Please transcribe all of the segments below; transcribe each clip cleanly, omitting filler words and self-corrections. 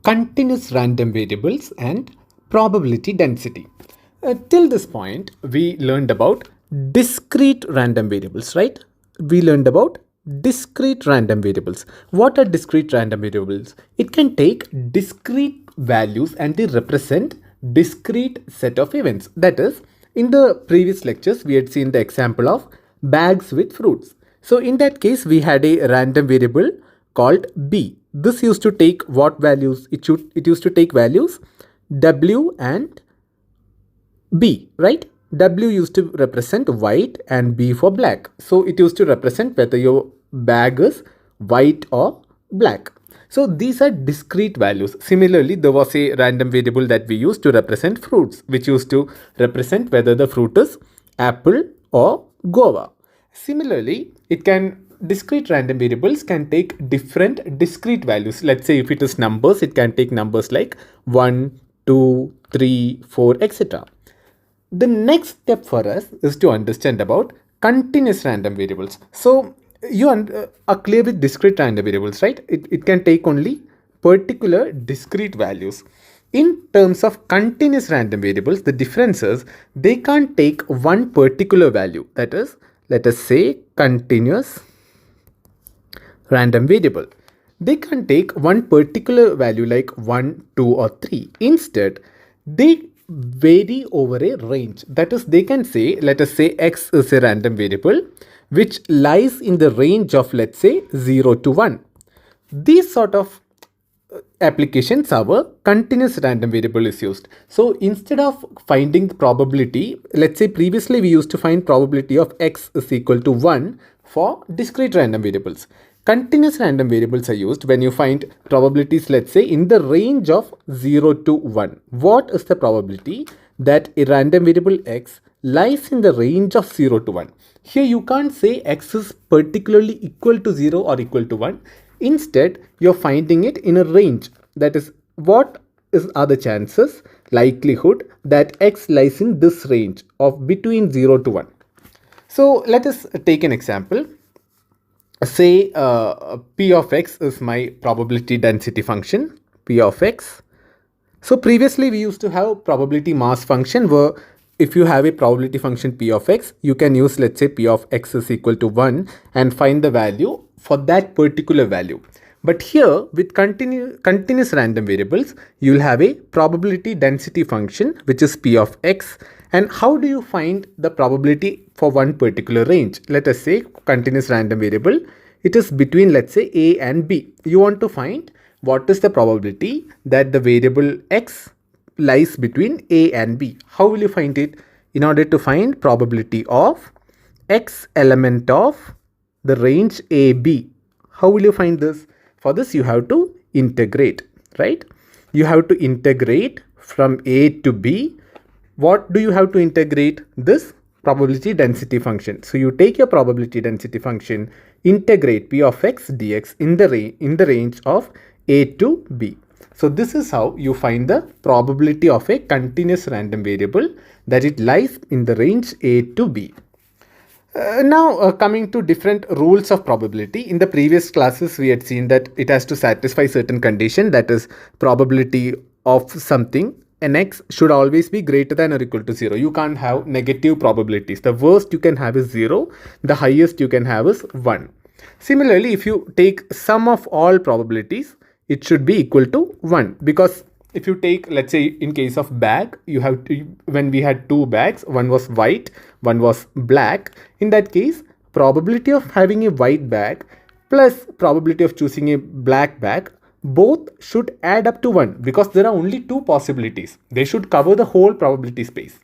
continuous random variables and probability density. Till this point, we learned about discrete random variables, right? We learned about discrete random variables. What are discrete random variables? It can take discrete values and they represent discrete set of events. That is, in the previous lectures, we had seen the example of bags with fruits. So in that case, we had a random variable called b. This used to take what values? It used to take values w and b, right? W used to represent white and b for black. So it used to represent whether your bag is white or black. So these are discrete values. Similarly, there was a random variable that we used to represent fruits, which used to represent whether the fruit is apple or guava. Similarly, discrete random variables can take different discrete values. Let's say if it is numbers, it can take numbers like 1, 2, 3, 4, etc. The next step for us is to understand about continuous random variables. So you are clear with discrete random variables, right? It can take only particular discrete values. In terms of continuous random variables, the difference is they can't take one particular value. That is, let us say continuous random variable. They can take one particular value like 1, 2 or 3. Instead, they vary over a range. That is, they can say, let us say x is a random variable which lies in the range of, let's say, 0 to 1. These sort of applications, our continuous random variable is used. So instead of finding the probability, let's say previously we used to find probability of x is equal to 1 for discrete random variables. Continuous random variables are used when you find probabilities, let's say, in the range of 0 to 1. What is the probability that a random variable x lies in the range of 0 to 1? Here you can't say x is particularly equal to 0 or equal to 1. Instead, you're finding it in a range. That is, are the chances, likelihood that x lies in this range of between 0 to 1. So let us take an example. Say p of x is my probability density function, p of x. So previously we used to have probability mass function where if you have a probability function p of x, you can use, let's say, p of x is equal to 1 and find the value for that particular value. But here with continuous random variables, you will have a probability density function which is p of x. And how do you find the probability for one particular range? Let us say continuous random variable, it is between, let's say, a and b. You want to find what is the probability that the variable x lies between a and b. How will you find it? In order to find probability of x element of the range ab, how will you find this? For this you have to integrate, right? You have to integrate from a to b. What do you have to integrate? This probability density function. So you take your probability density function, integrate p of x dx in the range of a to b. So this is how you find the probability of a continuous random variable, that it lies in the range a to b. Now coming to different rules of probability. In the previous classes we had seen that it has to satisfy certain condition, that is probability of something an x should always be greater than or equal to 0. You can't have negative probabilities. The worst you can have is 0. The highest you can have is 1. Similarly, if you take sum of all probabilities, it should be equal to 1, because if you take, let's say, in case of bag, you have to, when we had two bags, one was white, one was black. In that case, probability of having a white bag plus probability of choosing a black bag, both should add up to 1, because there are only two possibilities. They should cover the whole probability space.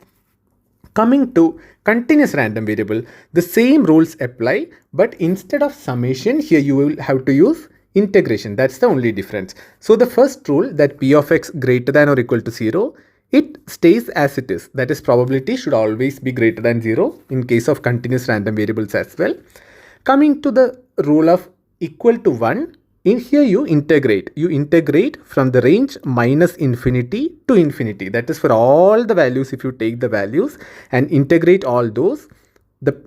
Coming to continuous random variable, the same rules apply, but instead of summation, here you will have to use integration. That's the only difference. So the first rule, that p of x greater than or equal to 0, it stays as it is. That is, probability should always be greater than 0 in case of continuous random variables as well. Coming to the rule of equal to 1, in here you integrate from the range minus infinity to infinity. That is for all the values. If you take the values and integrate all those, the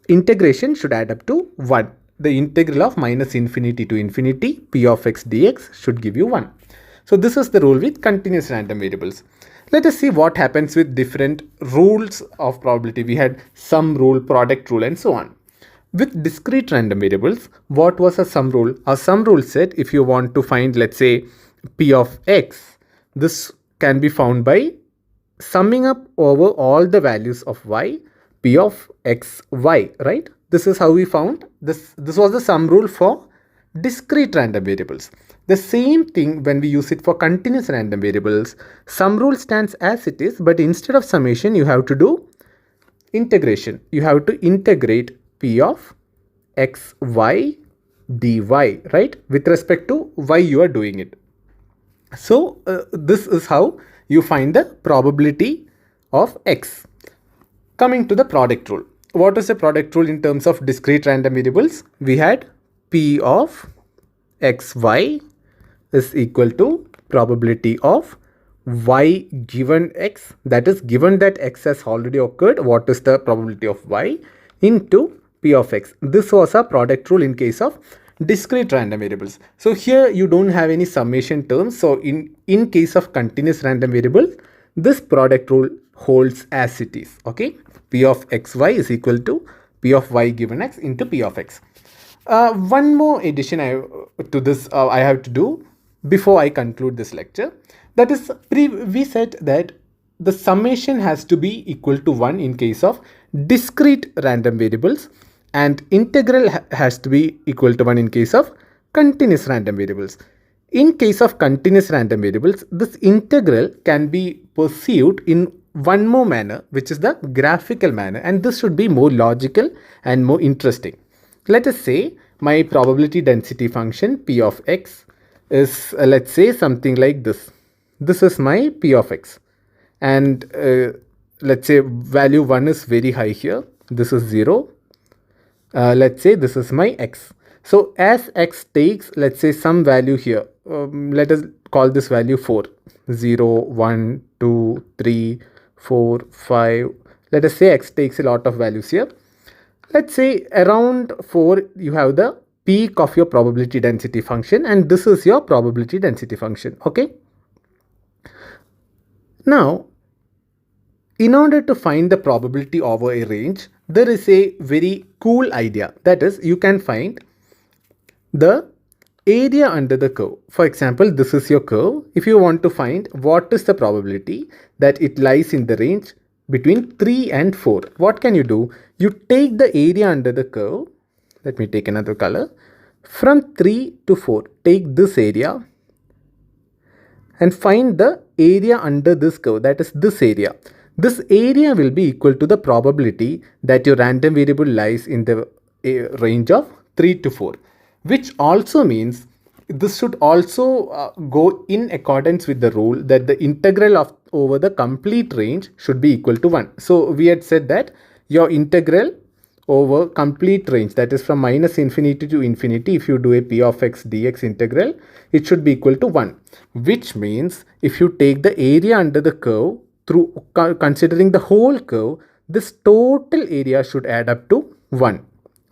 integration should add up to 1. The integral of minus infinity to infinity p of x dx should give you 1. So this is the rule with continuous random variables. Let us see what happens with different rules of probability. We had sum rule, product rule, and so on. With discrete random variables, what was a sum rule? A sum rule said if you want to find, let's say, p of x, this can be found by summing up over all the values of y, p of x, y, right? This is how we found this. This was the sum rule for discrete random variables. The same thing when we use it for continuous random variables, sum rule stands as it is, but instead of summation, you have to do integration. You have to integrate p of x, y, dy, right? With respect to y you are doing it. So this is how you find the probability of x. Coming to the product rule. What is the product rule in terms of discrete random variables? We had p of xy is equal to probability of y given x, that is given that x has already occurred, what is the probability of y, into p of x. This was a product rule in case of discrete random variables. So here you don't have any summation terms. So in case of continuous random variable, this product rule holds as it is. Okay, p of xy is equal to p of y given x into p of x. One more addition to this I have to do before I conclude this lecture. That is, we said that the summation has to be equal to 1 in case of discrete random variables, and integral has to be equal to 1 in case of continuous random variables. In case of continuous random variables, this integral can be perceived in one more manner, which is the graphical manner, and this should be more logical and more interesting. Let us say my probability density function p of x is let's say something like this. This is my p of x, and let's say value 1 is very high here. This is 0. Let's say this is my x. So as x takes, let's say, some value here, let us call this value 4. 0, 1, 2, 3, 4, 5. Let us say x takes a lot of values here. Let's say around 4 you have the peak of your probability density function, and this is your probability density function. Okay. Now, in order to find the probability over a range, there is a very cool idea. That is, you can find the area under the curve. For example, this is your curve. If you want to find what is the probability that it lies in the range between 3 and 4, what can you do? You take the area under the curve. Let me take another color. From 3 to 4, take this area and find the area under this curve, that is this area. This area will be equal to the probability that your random variable lies in the range of 3 to 4, which also means this should also go in accordance with the rule that the integral of over the complete range should be equal to 1. So we had said that your integral over complete range, that is from minus infinity to infinity, if you do a p of x dx integral, it should be equal to 1, which means if you take the area under the curve through considering the whole curve, this total area should add up to 1,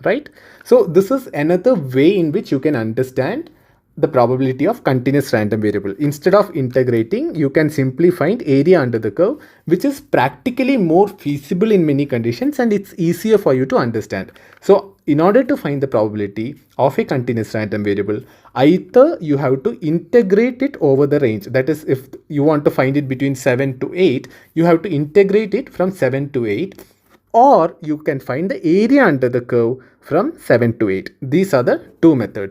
right? So this is another way in which you can understand the probability of continuous random variable. Instead of integrating, you can simply find area under the curve, which is practically more feasible in many conditions, and it's easier for you to understand. So in order to find the probability of a continuous random variable, either you have to integrate it over the range. That is, if you want to find it between 7 to 8, you have to integrate it from 7 to 8, or you can find the area under the curve from 7 to 8. These are the two methods.